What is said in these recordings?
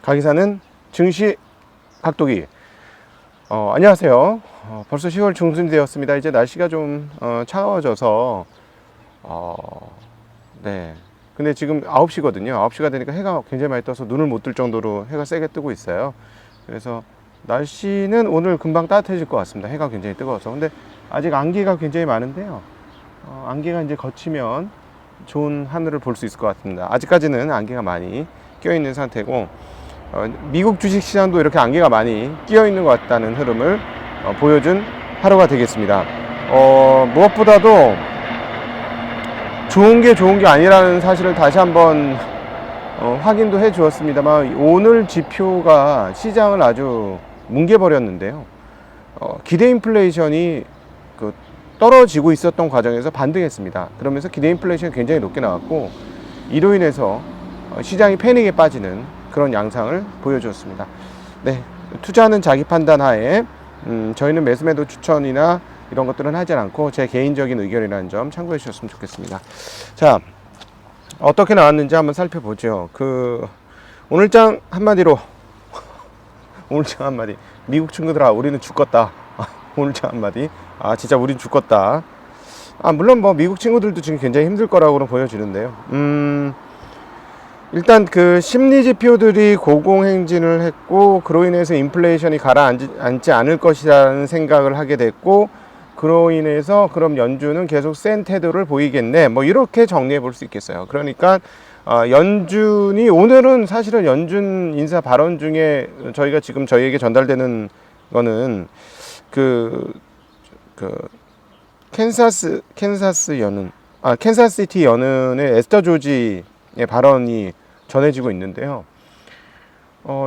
가기사는 증시 각도기. 안녕하세요. 벌써 10월 중순이 되었습니다. 이제 날씨가 좀 차가워져서 네. 근데 지금 9시거든요. 9시가 되니까 해가 굉장히 많이 떠서 눈을 못 뜰 정도로 해가 세게 뜨고 있어요. 그래서 날씨는 오늘 금방 따뜻해질 것 같습니다. 해가 굉장히 뜨거워서. 근데 아직 안개가 굉장히 많은데요. 안개가 이제 걷히면 좋은 하늘을 볼 수 있을 것 같습니다. 아직까지는 안개가 많이 껴 있는 상태고, 미국 주식시장도 이렇게 안개가 많이 끼어 있는 것 같다는 흐름을 보여준 하루가 되겠습니다. 무엇보다도 좋은 게 아니라는 사실을 다시 한번 확인도 해 주었습니다만, 오늘 지표가 시장을 아주 뭉개버렸는데요. 기대 인플레이션이 떨어지고 있었던 과정에서 반등했습니다. 그러면서 기대 인플레이션이 굉장히 높게 나왔고, 이로 인해서 시장이 패닉에 빠지는 그런 양상을 보여주었습니다. 네, 투자는 자기 판단 하에 저희는 매수매도 추천이나 이런 것들은 하지 않고 제 개인적인 의견이라는 점 참고해 주셨으면 좋겠습니다. 자, 어떻게 나왔는지 한번 살펴보죠. 오늘장 한마디로 오늘장 한마디, 미국 친구들아 우리는 죽겠다. 오늘장 한마디, 진짜 우린 죽겠다. 물론 뭐 미국 친구들도 지금 굉장히 힘들 거라고는 보여지는데요. 일단 심리 지표들이 고공행진을 했고, 그로 인해서 인플레이션이 가라앉지 않을 것이라는 생각을 하게 됐고, 그로 인해서 그럼 연준은 계속 센 태도를 보이겠네, 뭐 이렇게 정리해 볼 수 있겠어요. 그러니까 연준이, 오늘은 사실은 연준 인사 발언 중에 저희가 지금 저희에게 전달되는 거는 캔사스시티 연은의 에스터 조지의 발언이 전해지고 있는데요.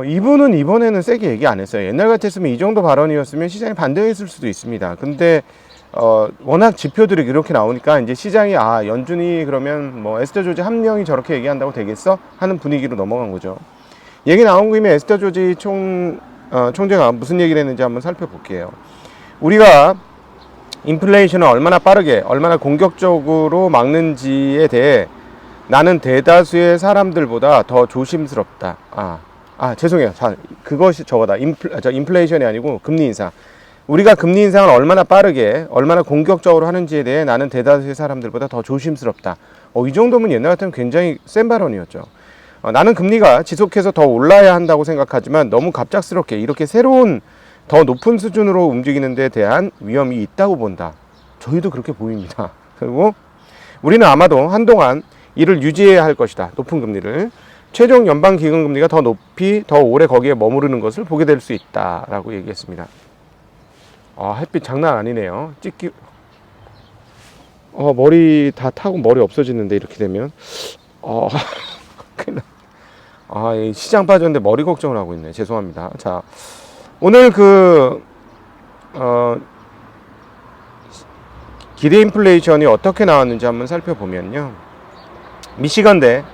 이분은 이번에는 세게 얘기 안 했어요. 옛날 같았으면 이 정도 발언이었으면 시장이 반등했을 수도 있습니다. 근데 워낙 지표들이 이렇게 나오니까 이제 시장이 연준이 그러면 뭐 에스터 조지 한 명이 저렇게 얘기한다고 되겠어? 하는 분위기로 넘어간 거죠. 얘기 나온 김에 에스터 조지 총재가 무슨 얘기를 했는지 한번 살펴볼게요. 우리가 인플레이션을 얼마나 빠르게, 얼마나 공격적으로 막는지에 대해 나는 대다수의 사람들보다 더 조심스럽다. 죄송해요. 그것이 저거다. 인플레이션이 아니고 금리 인상. 우리가 금리 인상을 얼마나 빠르게, 얼마나 공격적으로 하는지에 대해 나는 대다수의 사람들보다 더 조심스럽다. 이 정도면 옛날 같으면 굉장히 센 발언이었죠. 나는 금리가 지속해서 더 올라야 한다고 생각하지만 너무 갑작스럽게 이렇게 새로운 더 높은 수준으로 움직이는 데 대한 위험이 있다고 본다. 저희도 그렇게 보입니다. 그리고 우리는 아마도 한동안 이를 유지해야 할 것이다. 높은 금리를. 최종 연방기금금리가 더 높이, 더 오래 거기에 머무르는 것을 보게 될 수 있다라고 얘기했습니다. 햇빛 장난 아니네요. 머리 다 타고 머리 없어지는데, 이렇게 되면. 시장 빠졌는데 머리 걱정을 하고 있네. 죄송합니다. 자, 오늘 기대 인플레이션이 어떻게 나왔는지 한번 살펴보면요. 미시건대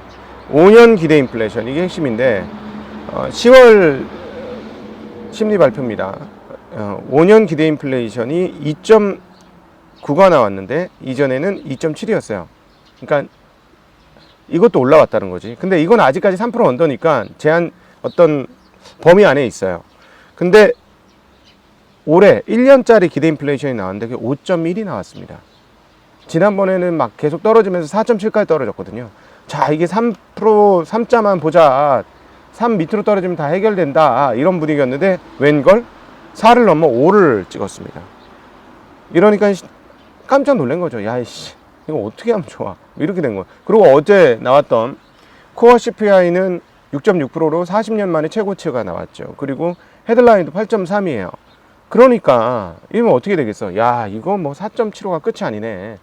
5년 기대 인플레이션, 이게 핵심인데 10월 심리 발표입니다. 5년 기대 인플레이션이 2.9가 나왔는데 이전에는 2.7이었어요. 그러니까 이것도 올라왔다는 거지. 근데 이건 아직까지 3% 언더니까 제한 어떤 범위 안에 있어요. 근데 올해 1년짜리 기대 인플레이션이 나왔는데 그게 5.1이 나왔습니다. 지난번에는 막 계속 떨어지면서 4.7까지 떨어졌거든요. 자, 이게 3자만 보자. 3 밑으로 떨어지면 다 해결된다. 이런 분위기였는데 웬걸? 4를 넘어 5를 찍었습니다. 이러니까 깜짝 놀란 거죠. 야이씨, 이거 어떻게 하면 좋아? 이렇게 된 거예요. 그리고 어제 나왔던 코어 CPI는 6.6%로 40년 만에 최고치가 나왔죠. 그리고 헤드라인도 8.3이에요. 그러니까 이러면 어떻게 되겠어? 야, 이거 뭐 4.75가 끝이 아니네.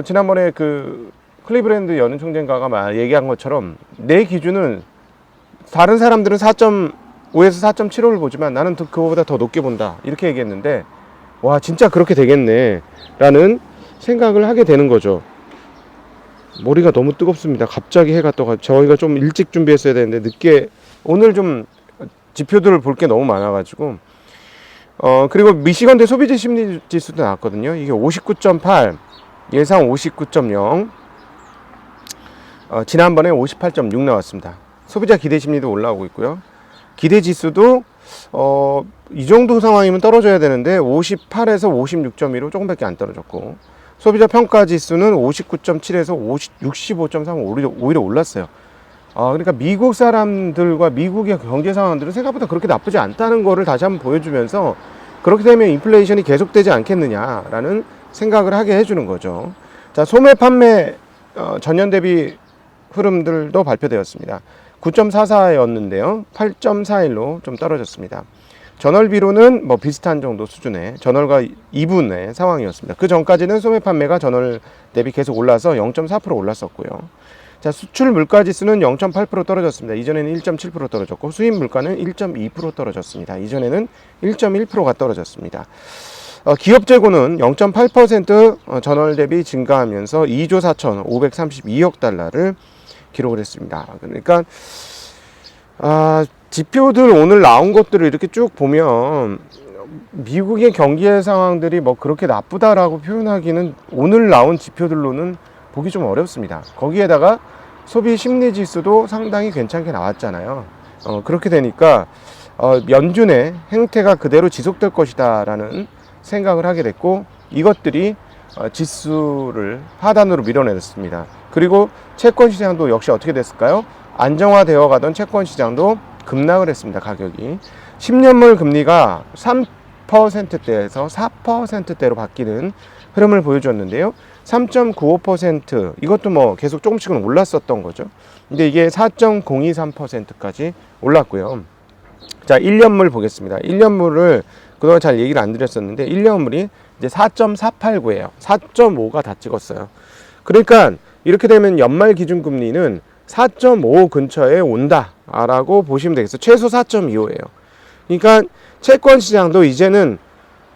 지난번에 클리브랜드 연은 총재가 얘기한 것처럼 내 기준은 다른 사람들은 4.5에서 4.75를 보지만 나는 그거보다 더 높게 본다. 이렇게 얘기했는데, 와, 진짜 그렇게 되겠네. 라는 생각을 하게 되는 거죠. 머리가 너무 뜨겁습니다. 갑자기 해가 떠가지고 저희가 좀 일찍 준비했어야 되는데 늦게, 오늘 좀 지표들을 볼 게 너무 많아가지고. 그리고 미시건대 소비재 심리 지수도 나왔거든요. 이게 59.8, 예상 59.0, 지난번에 58.6 나왔습니다. 소비자 기대 심리도 올라오고 있고요. 기대 지수도 이 정도 상황이면 떨어져야 되는데 58에서 56.2로 조금밖에 안 떨어졌고, 소비자 평가 지수는 59.7에서 65.3 오히려 올랐어요. 그러니까 미국 사람들과 미국의 경제 상황들은 생각보다 그렇게 나쁘지 않다는 거를 다시 한번 보여주면서, 그렇게 되면 인플레이션이 계속되지 않겠느냐라는 생각을 하게 해주는 거죠. 자, 소매 판매 전년 대비 흐름들도 발표되었습니다. 9.44였는데요. 8.41로 좀 떨어졌습니다. 전월비로는 뭐 비슷한 정도 수준의 전월과 2분의 상황이었습니다. 그 전까지는 소매 판매가 전월 대비 계속 올라서 0.4% 올랐었고요. 자, 수출 물가 지수는 0.8% 떨어졌습니다. 이전에는 1.7% 떨어졌고, 수입 물가는 1.2% 떨어졌습니다. 이전에는 1.1%가 떨어졌습니다. 기업 재고는 0.8% 전월 대비 증가하면서 2조 4,532억 달러를 기록을 했습니다. 그러니까 지표들 오늘 나온 것들을 이렇게 쭉 보면 미국의 경제 상황들이 뭐 그렇게 나쁘다라고 표현하기는 오늘 나온 지표들로는 보기 좀 어렵습니다. 거기에다가 소비 심리 지수도 상당히 괜찮게 나왔잖아요. 그렇게 되니까 연준의 행태가 그대로 지속될 것이다라는 생각을 하게 됐고, 이것들이 지수를 하단으로 밀어내렸습니다. 그리고 채권 시장도 역시 어떻게 됐을까요? 안정화되어 가던 채권 시장도 급락을 했습니다. 가격이 10년물 금리가 3%대에서 4%대로 바뀌는 흐름을 보여줬는데요. 3.95% 이것도 뭐 계속 조금씩은 올랐었던 거죠. 근데 이게 4.023%까지 올랐고요. 자, 1년물 보겠습니다. 1년물을 그동안 잘 얘기를 안 드렸었는데 1년물이 이제 4.489예요. 4.5가 다 찍었어요. 그러니까 이렇게 되면 연말 기준금리는 4.5 근처에 온다라고 보시면 되겠어요. 최소 4.25예요. 그러니까 채권 시장도 이제는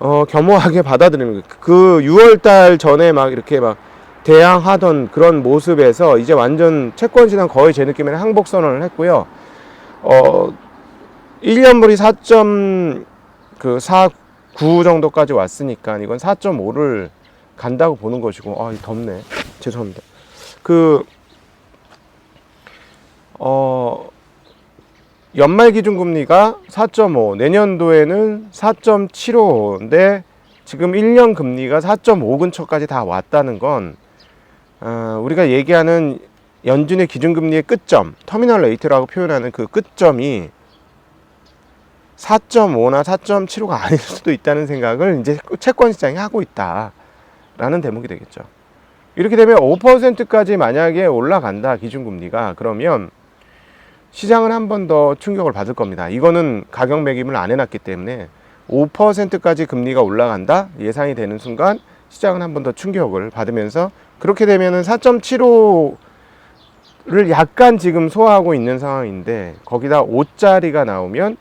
겸허하게 받아들이는 거예요. 그 6월달 전에 막 이렇게 막 대항하던 그런 모습에서 이제 완전 채권 시장 거의 제 느낌에는 항복 선언을 했고요. 1년물이 4.49 정도까지 왔으니까 이건 4.5를 간다고 보는 것이고, 덥네. 죄송합니다. 연말 기준금리가 4.5, 내년도에는 4.75인데 지금 1년 금리가 4.5 근처까지 다 왔다는 건 우리가 얘기하는 연준의 기준금리의 끝점, 터미널 레이트라고 표현하는 그 끝점이 4.5나 4.75가 아닐 수도 있다는 생각을 이제 채권 시장이 하고 있다라는 대목이 되겠죠. 이렇게 되면 5%까지 만약에 올라간다, 기준금리가, 그러면 시장은 한 번 더 충격을 받을 겁니다. 이거는 가격 매김을 안 해놨기 때문에 5%까지 금리가 올라간다 예상이 되는 순간 시장은 한 번 더 충격을 받으면서, 그렇게 되면은 4.75를 약간 지금 소화하고 있는 상황인데 거기다 5짜리가 나오면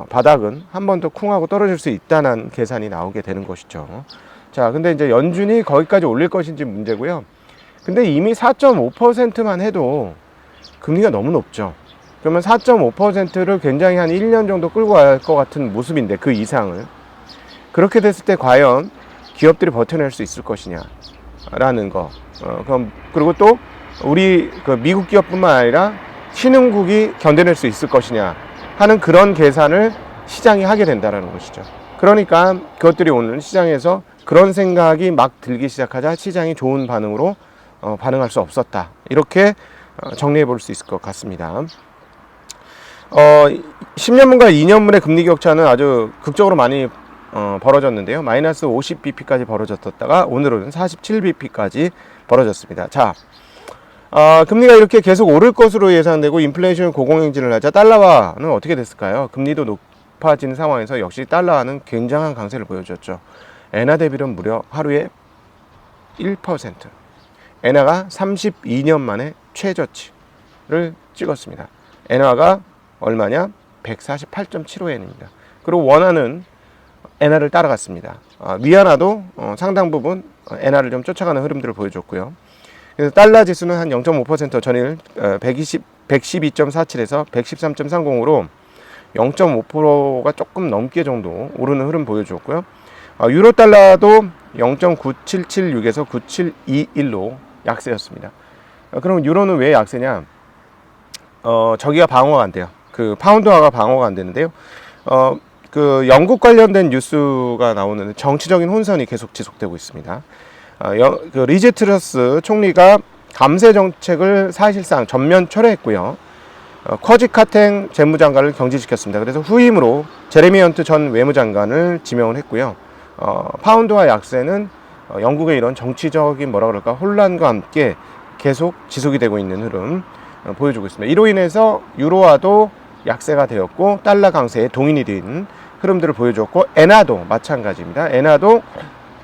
바닥은 한 번 더 쿵하고 떨어질 수 있다는 계산이 나오게 되는 것이죠. 자, 근데 이제 연준이 거기까지 올릴 것인지 문제고요. 근데 이미 4.5%만 해도 금리가 너무 높죠. 그러면 4.5%를 굉장히 한 1년 정도 끌고 갈 것 같은 모습인데, 그 이상을. 그렇게 됐을 때 과연 기업들이 버텨낼 수 있을 것이냐라는 거. 그리고 또 우리 미국 기업뿐만 아니라 신흥국이 견뎌낼 수 있을 것이냐 하는 그런 계산을 시장이 하게 된다는 것이죠. 그러니까 그것들이 오늘 시장에서 그런 생각이 막 들기 시작하자 시장이 좋은 반응으로 반응할 수 없었다. 이렇게 정리해 볼 수 있을 것 같습니다. 10년물과 2년물의 금리 격차는 아주 극적으로 많이 벌어졌는데요. 마이너스 50bp까지 벌어졌다가 오늘은 47bp까지 벌어졌습니다. 자, 금리가 이렇게 계속 오를 것으로 예상되고 인플레이션 고공행진을 하자 달러화는 어떻게 됐을까요? 금리도 높아지는 상황에서 역시 달러화는 굉장한 강세를 보여줬죠. 엔화 대비는 무려 하루에 1%. 엔화가 32년 만에 최저치를 찍었습니다. 엔화가 얼마냐? 148.75엔입니다. 그리고 원화는 엔화를 따라갔습니다. 위안화도 상당 부분 엔화를 좀 쫓아가는 흐름들을 보여줬고요. 그래서 달러 지수는 한 0.5% 전일 112.47에서 113.30으로 0.5%가 조금 넘게 정도 오르는 흐름 보여줬고요. 유로 달러도 0.9776에서 9721로 약세였습니다. 그럼 유로는 왜 약세냐? 저기가 방어가 안 돼요. 그 파운드화가 방어가 안 되는데요. 그 영국 관련된 뉴스가 나오는 정치적인 혼선이 계속 지속되고 있습니다. 그 리즈 트러스 총리가 감세 정책을 사실상 전면 철회했고요. 커지 카텐 재무장관을 경질시켰습니다. 그래서 후임으로 제레미 헌트 전 외무장관을 지명을 했고요. 파운드화 약세는 영국의 이런 정치적인 뭐라 그럴까 혼란과 함께 계속 지속이 되고 있는 흐름 보여주고 있습니다. 이로 인해서 유로화도 약세가 되었고 달러 강세에 동인이 된 흐름들을 보여줬고 엔화도 마찬가지입니다. 엔화도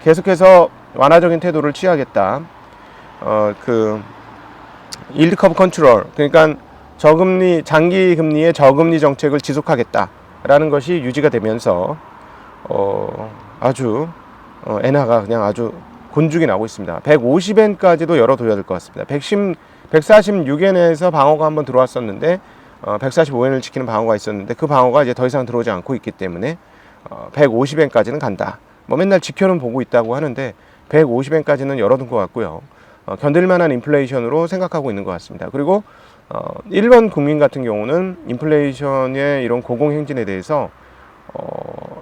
계속해서 완화적인 태도를 취하겠다. 그 일드 커브 컨트롤, 그러니까 저금리, 장기 금리의 저금리 정책을 지속하겠다라는 것이 유지가 되면서 아주 엔화가 그냥 아주 곤죽이 나고 있습니다. 150엔까지도 열어둬야 될 것 같습니다. 146엔에서 방어가 한번 들어왔었는데 145엔을 지키는 방어가 있었는데 그 방어가 이제 더 이상 들어오지 않고 있기 때문에 150엔까지는 간다. 뭐 맨날 지켜는 보고 있다고 하는데 150엔까지는 열어둔 것 같고요. 견딜 만한 인플레이션으로 생각하고 있는 것 같습니다. 그리고 일본 국민 같은 경우는 인플레이션의 이런 고공행진에 대해서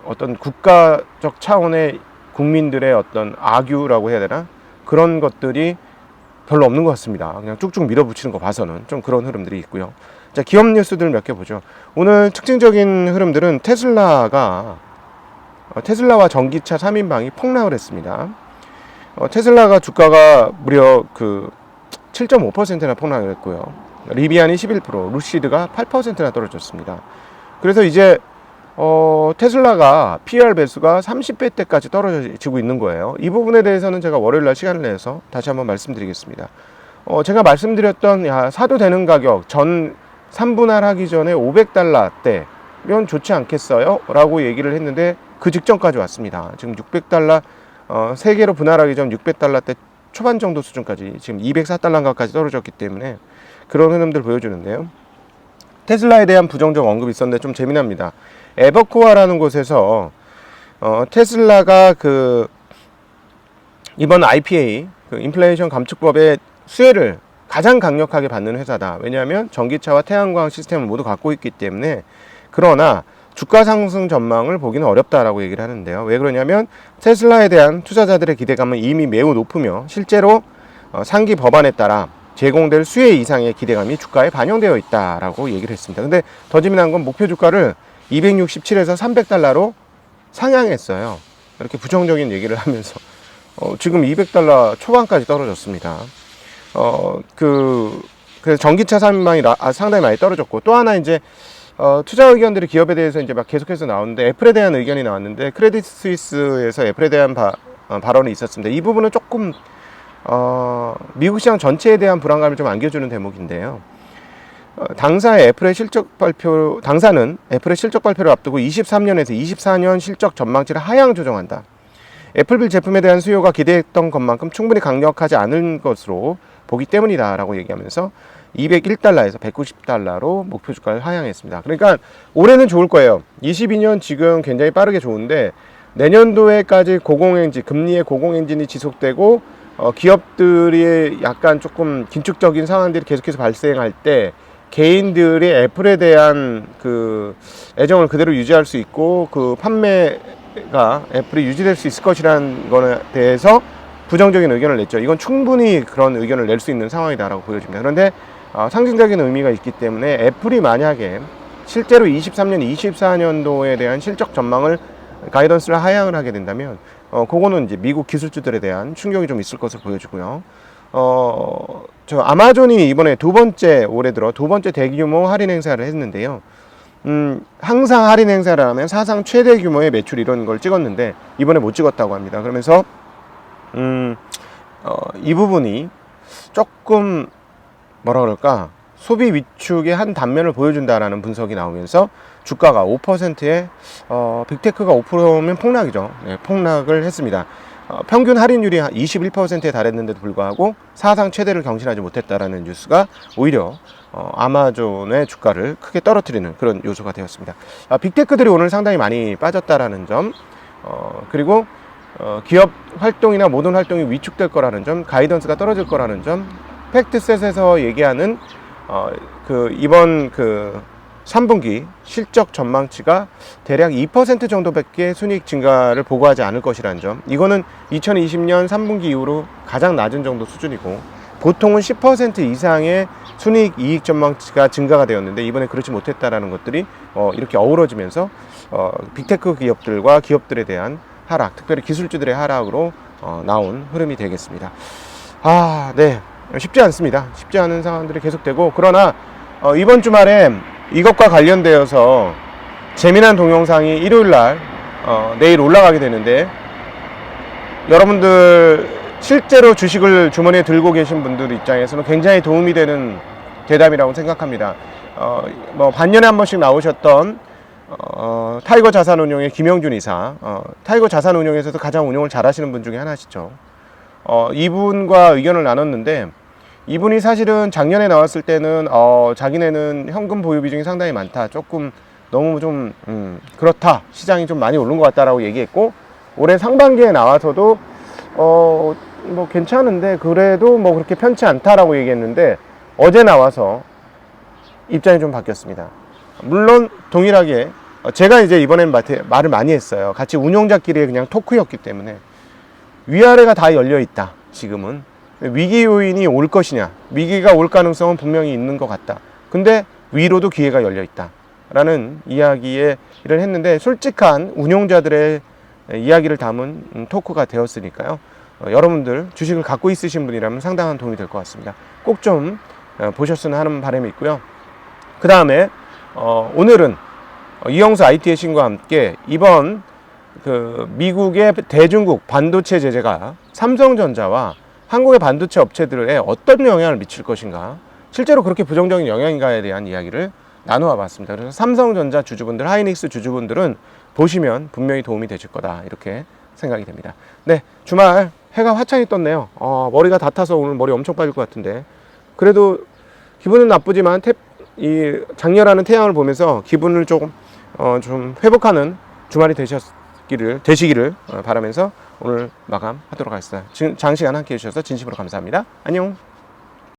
어떤 국가적 차원의 국민들의 어떤 악유라고 해야 되나? 그런 것들이 별로 없는 것 같습니다. 그냥 쭉쭉 밀어붙이는 거 봐서는 좀 그런 흐름들이 있고요. 자, 기업 뉴스들 몇 개 보죠. 오늘 특징적인 흐름들은 테슬라와 전기차 3인방이 폭락을 했습니다. 테슬라가 주가가 무려 그 7.5%나 폭락을 했고요. 리비안이 11%, 루시드가 8%나 떨어졌습니다. 그래서 이제 테슬라가 PER 배수가 30배대까지 떨어지고 있는 거예요. 이 부분에 대해서는 제가 월요일날 시간을 내서 다시 한번 말씀드리겠습니다. 제가 말씀드렸던 사도 되는 가격 전 3분할 하기 전에 $500대면 좋지 않겠어요? 라고 얘기를 했는데 그 직전까지 왔습니다. 지금 $600 세개로 분할하기 전 $600대 초반 정도 수준까지 지금 $204까지 떨어졌기 때문에 그런 흐름들 보여주는데요. 테슬라에 대한 부정적 언급이 있었는데 좀 재미납니다. 에버코어라는 곳에서 테슬라가 그 이번 IPA 그 인플레이션 감축법의 수혜를 가장 강력하게 받는 회사다. 왜냐하면 전기차와 태양광 시스템을 모두 갖고 있기 때문에. 그러나 주가 상승 전망을 보기는 어렵다라고 얘기를 하는데요. 왜 그러냐면 테슬라에 대한 투자자들의 기대감은 이미 매우 높으며 실제로 상기 법안에 따라 제공될 수혜 이상의 기대감이 주가에 반영되어 있다라고 얘기를 했습니다. 근데 더 재미난 건 목표 주가를 267에서 $300로 상향했어요. 이렇게 부정적인 얘기를 하면서 지금 $200 초반까지 떨어졌습니다. 그래서 전기차 3인방이 상당히 많이 떨어졌고, 또 하나 이제 투자 의견들이 기업에 대해서 이제 막 계속해서 나오는데 애플에 대한 의견이 나왔는데 크레딧 스위스에서 애플에 대한 발언이 있었습니다. 이 부분은 조금 미국 시장 전체에 대한 불안감을 좀 안겨주는 대목인데요. 당사는 애플의 실적 발표를 앞두고 23년에서 24년 실적 전망치를 하향 조정한다. 애플빌 제품에 대한 수요가 기대했던 것만큼 충분히 강력하지 않은 것으로 보기 때문이다 라고 얘기하면서 $201에서 $190로 목표 주가를 하향했습니다. 그러니까 올해는 좋을 거예요. 22년 지금 굉장히 빠르게 좋은데 내년도에까지 금리의 고공행진이 지속되고 기업들이 약간 조금 긴축적인 상황들이 계속해서 발생할 때 개인들이 애플에 대한 그 애정을 그대로 유지할 수 있고 그 판매가 애플이 유지될 수 있을 것이라는 것에 대해서 부정적인 의견을 냈죠. 이건 충분히 그런 의견을 낼 수 있는 상황이다라고 보여집니다. 그런데 상징적인 의미가 있기 때문에 애플이 만약에 실제로 23년, 24년도에 대한 실적 전망을 가이던스를 하향을 하게 된다면 그거는 이제 미국 기술주들에 대한 충격이 좀 있을 것으로 보여지고요. 저 아마존이 이번에 올해 들어 두 번째 대규모 할인 행사를 했는데요. 항상 할인 행사를 하면 사상 최대 규모의 매출 이런 걸 찍었는데 이번에 못 찍었다고 합니다. 그러면서 이 부분이 조금 뭐라 그럴까 소비 위축의 한 단면을 보여준다라는 분석이 나오면서 주가가 5%에 빅테크가 5%면 폭락이죠. 네, 폭락을 했습니다. 평균 할인율이 21%에 달했는데도 불구하고 사상 최대를 경신하지 못했다라는 뉴스가 오히려 아마존의 주가를 크게 떨어뜨리는 그런 요소가 되었습니다. 빅테크들이 오늘 상당히 많이 빠졌다라는 점, 그리고 기업 활동이나 모든 활동이 위축될 거라는 점, 가이던스가 떨어질 거라는 점, 팩트셋에서 얘기하는 이번 3분기 실적 전망치가 대략 2% 정도밖에 순이익 증가를 보고하지 않을 것이라는 점. 이거는 2020년 3분기 이후로 가장 낮은 정도 수준이고, 보통은 10% 이상의 순이익 이익 전망치가 증가가 되었는데 이번에 그렇지 못했다라는 것들이 이렇게 어우러지면서 빅테크 기업들과 기업들에 대한 하락, 특별히 기술주들의 하락으로 나온 흐름이 되겠습니다. 네. 쉽지 않습니다. 쉽지 않은 상황들이 계속되고, 그러나 이번 주말에 이것과 관련되어서 재미난 동영상이 일요일날 내일 올라가게 되는데, 여러분들 실제로 주식을 주머니에 들고 계신 분들 입장에서는 굉장히 도움이 되는 대담이라고 생각합니다. 반년에 한 번씩 나오셨던 타이거 자산운용의 김영준 이사, 타이거 자산운용에서도 가장 운용을 잘 하시는 분 중에 하나시죠. 이분과 의견을 나눴는데, 이분이 사실은 작년에 나왔을 때는 자기네는 현금 보유 비중이 상당히 많다, 조금 너무 좀 그렇다, 시장이 좀 많이 오른 것 같다라고 얘기했고, 올해 상반기에 나와서도 뭐 괜찮은데 그래도 뭐 그렇게 편치 않다라고 얘기했는데, 어제 나와서 입장이 좀 바뀌었습니다. 물론 동일하게 제가 이제 이번엔 말을 많이 했어요. 같이 운용자끼리의 그냥 토크였기 때문에. 위아래가 다 열려 있다. 지금은 위기 요인이 올 것이냐, 위기가 올 가능성은 분명히 있는 것 같다. 근데 위로도 기회가 열려 있다 라는 이야기를 했는데, 솔직한 운용자들의 이야기를 담은 토크가 되었으니까요. 여러분들 주식을 갖고 있으신 분이라면 상당한 도움이 될 것 같습니다. 꼭 좀 보셨으면 하는 바람이 있고요. 그 다음에 오늘은 이영수 IT의 신과 함께 이번 미국의 대중국 반도체 제재가 삼성전자와 한국의 반도체 업체들에 어떤 영향을 미칠 것인가, 실제로 그렇게 부정적인 영향인가에 대한 이야기를 나누어 봤습니다. 그래서 삼성전자 주주분들, 하이닉스 주주분들은 보시면 분명히 도움이 되실 거다, 이렇게 생각이 됩니다. 네, 주말 해가 화창히 떴네요. 머리가 다 타서 오늘 머리 엄청 빠질 것 같은데, 그래도 기분은 나쁘지만 이 장렬하는 태양을 보면서 기분을 좀 회복하는 주말이 되시기를 바라면서 오늘 마감하도록 하겠습니다. 장시간 함께 해주셔서 진심으로 감사합니다. 안녕.